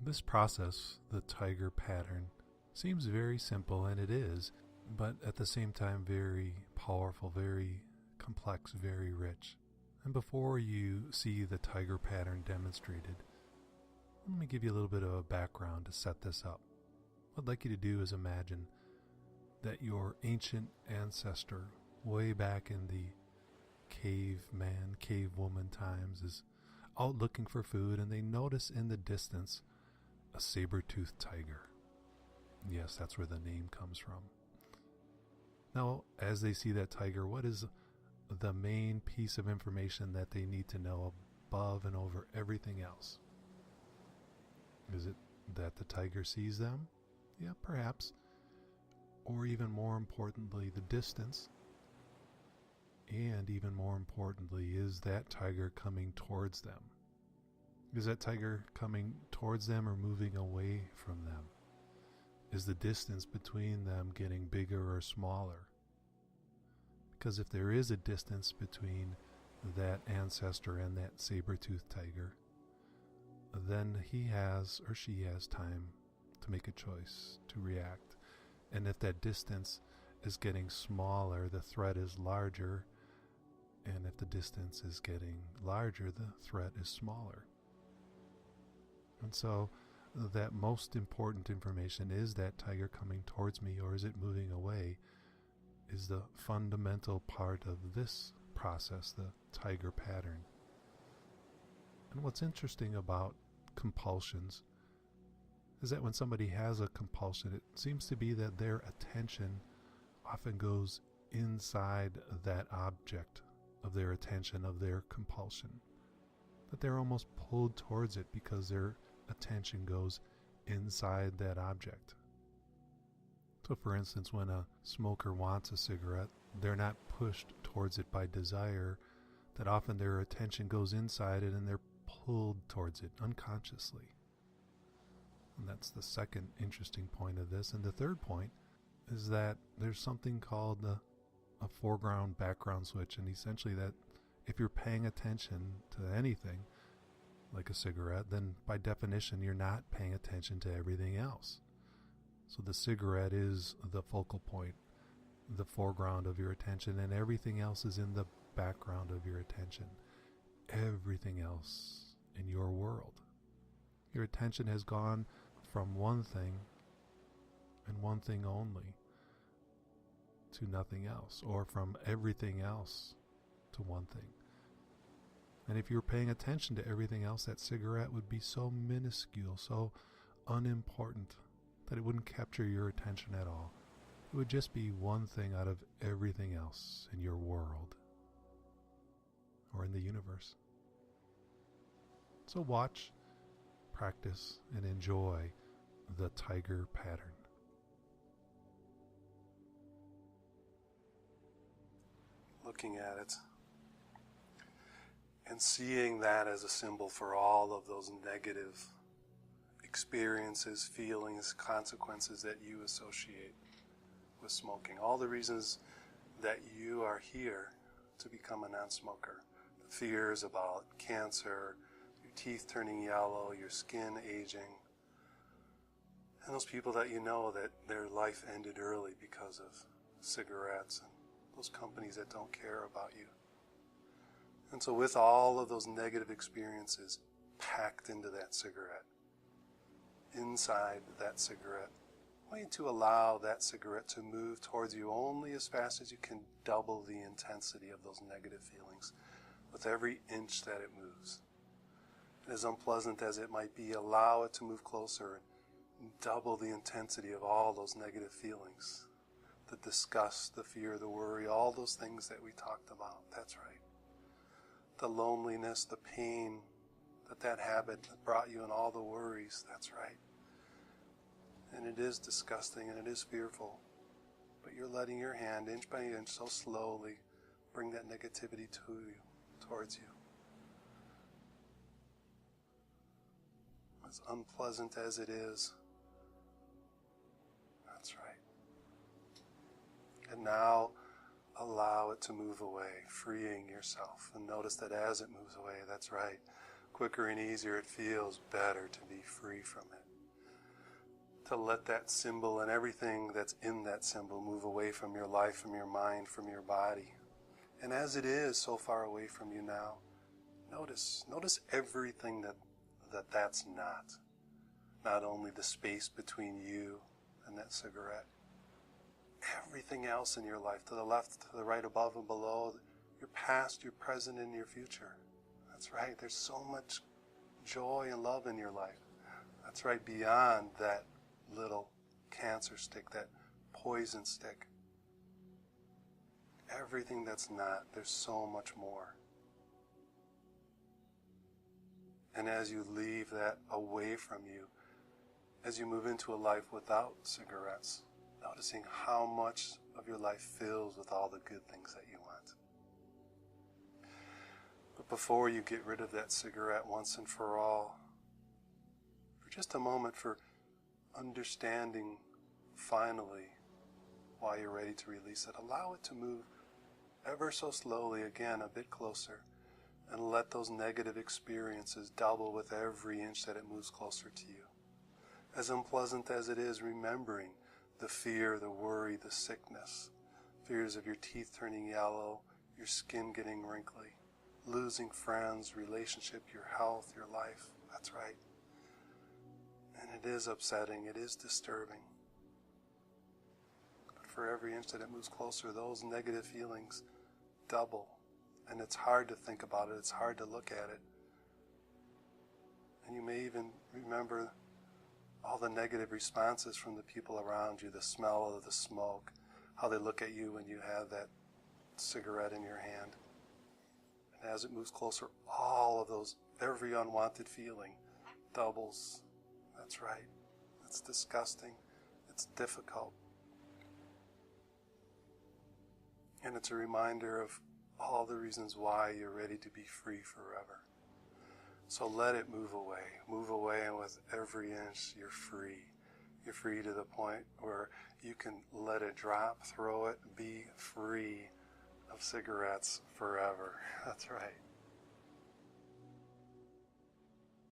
This process, the tiger pattern, seems very simple, and it is, but at the same time very powerful, very complex, very rich. And before you see the tiger pattern demonstrated, let me give you a little bit of a background to set this up. What I'd like you to do is imagine that your ancient ancestor, way back in the caveman, cavewoman times, is out looking for food, and they notice in the distance a saber-toothed tiger. Yes, that's where the name comes from. Now, as they see that tiger, what is the main piece of information that they need to know above and over everything else? Is it that the tiger sees them? Yeah, perhaps. Or even more importantly, the distance. And even more importantly, is that tiger coming towards them? Is that tiger coming towards them or moving away from them? Is the distance between them getting bigger or smaller? Because if there is a distance between that ancestor and that saber-toothed tiger, then he has or she has time to make a choice, to react. And if that distance is getting smaller, the threat is larger. And if the distance is getting larger, the threat is smaller. And so that most important information, is that tiger coming towards me or is it moving away, is the fundamental part of this process, the tiger pattern. And what's interesting about compulsions is that when somebody has a compulsion, it seems to be that their attention often goes inside that object of their attention, of their compulsion. That they're almost pulled towards it because their attention goes inside that object. So for instance, when a smoker wants a cigarette, they're not pushed towards it by desire, that often their attention goes inside it and they're pulled towards it unconsciously. And that's the second interesting point of this. And the third point is that there's something called a foreground background switch, and essentially that if you're paying attention to anything like a cigarette, then by definition you're not paying attention to everything else. So the cigarette is the focal point, the foreground of your attention, and everything else is in the background of your attention. Everything else in your world. Your attention has gone from one thing and one thing only to nothing else, or from everything else to one thing. And if you were paying attention to everything else, that cigarette would be so minuscule, so unimportant, that it wouldn't capture your attention at all. It would just be one thing out of everything else in your world or in the universe. So watch, practice, and enjoy the tiger pattern. Looking at it and seeing that as a symbol for all of those negative experiences, feelings, consequences that you associate with smoking. All the reasons that you are here to become a non-smoker. The fears about cancer, your teeth turning yellow, your skin aging, and those people that you know that their life ended early because of cigarettes, and those companies that don't care about you. And so with all of those negative experiences packed into that cigarette, inside that cigarette, I want you to allow that cigarette to move towards you only as fast as you can, double the intensity of those negative feelings with every inch that it moves. And as unpleasant as it might be, allow it to move closer and double the intensity of all those negative feelings. The disgust, the fear, the worry, all those things that we talked about. That's right. The loneliness, the pain that habit brought you, and all the worries. That's right. And it is disgusting and it is fearful. But you're letting your hand, inch by inch, so slowly bring that negativity to you, towards you. As unpleasant as it is. That's right. And now allow it to move away, freeing yourself. And notice that as it moves away, that's right, quicker and easier it feels, better to be free from it. To let that symbol and everything that's in that symbol move away from your life, from your mind, from your body. And as it is so far away from you now, notice everything that's not. Not only the space between you and that cigarette. Everything else in your life, to the left, to the right, above and below, your past, your present, and your future. That's right, there's so much joy and love in your life. That's right, beyond that little cancer stick, that poison stick. Everything that's not, there's so much more. And as you leave that away from you, as you move into a life without cigarettes, noticing how much of your life fills with all the good things that you want. But before you get rid of that cigarette once and for all, for just a moment, for understanding finally why you're ready to release it, allow it to move ever so slowly, again, a bit closer, and let those negative experiences double with every inch that it moves closer to you. As unpleasant as it is, remembering the fear, the worry, the sickness, fears of your teeth turning yellow, your skin getting wrinkly, losing friends, relationship, your health, your life. That's right. And it is upsetting, it is disturbing. But for every inch that it moves closer, those negative feelings double. And it's hard to think about it, it's hard to look at it. And you may even remember all the negative responses from the people around you, the smell of the smoke, how they look at you when you have that cigarette in your hand. And as it moves closer, all of those, every unwanted feeling doubles. That's right. It's disgusting. It's difficult. And it's a reminder of all the reasons why you're ready to be free forever. So let it move away, and with every inch you're free. You're free to the point where you can let it drop, throw it, be free of cigarettes forever. That's right.